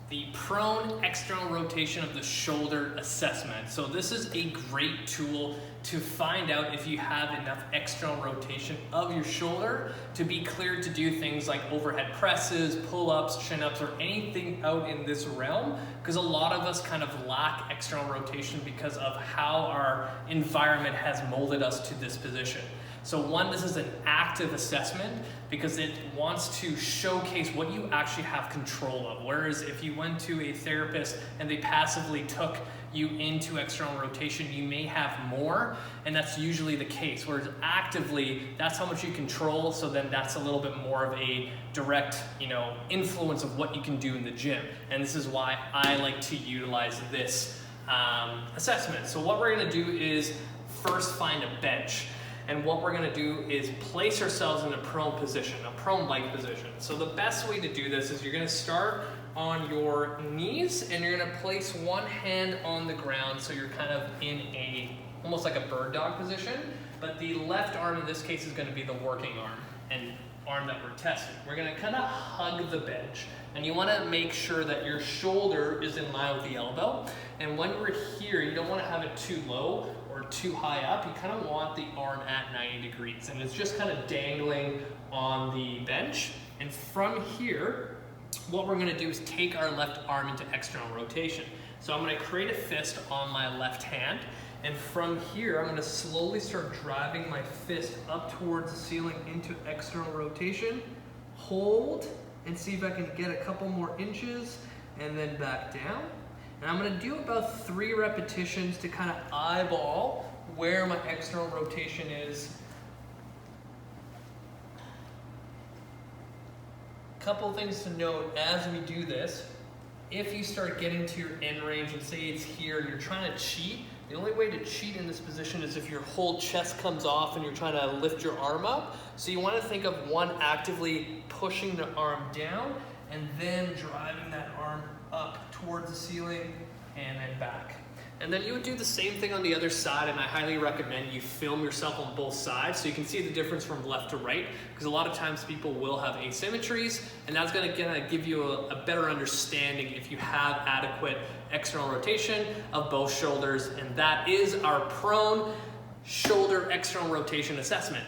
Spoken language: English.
the prone external rotation of the shoulder assessment. So this is a great tool to find out if you have enough external rotation of your shoulder to be cleared to do things like overhead presses, pull-ups, chin-ups, or anything out in this realm, because a lot of us kind of lack external rotation because of how our environment has molded us to this position. So one, this is an active assessment because it wants to showcase what you actually have control of. Whereas if you went to a therapist and they passively took you into external rotation, you may have more, and that's usually the case. Whereas actively, that's how much you control, so then that's a little bit more of a direct, influence of what you can do in the gym. And this is why I like to utilize this assessment. So what we're gonna do is first find a bench. And what we're gonna do is place ourselves in a prone position, a prone-like position. So the best way to do this is you're gonna start on your knees and you're gonna place one hand on the ground so you're kind of in almost like a bird dog position, but the left arm in this case is gonna be the working arm and arm that we're testing. We're gonna kind of hug the bench, and you wanna make sure that your shoulder is in line with the elbow. And when we're here, you don't wanna have it too low or too high up. You kind of want the arm at 90 degrees, and it's just kind of dangling on the bench. And from here, what we're gonna do is take our left arm into external rotation. So I'm gonna create a fist on my left hand, and from here, I'm gonna slowly start driving my fist up towards the ceiling into external rotation. Hold, and see if I can get a couple more inches, and then back down. And I'm gonna do about 3 repetitions to kind of eyeball where my external rotation is. Couple things to note as we do this. If you start getting to your end range and say it's here, you're trying to cheat, the only way to cheat in this position is if your whole chest comes off and you're trying to lift your arm up. So you want to think of one, actively pushing the arm down and then driving that arm up towards the ceiling and then back. And then you would do the same thing on the other side, and I highly recommend you film yourself on both sides so you can see the difference from left to right, because a lot of times people will have asymmetries, and that's gonna give you a better understanding if you have adequate external rotation of both shoulders, and that is our prone shoulder external rotation assessment.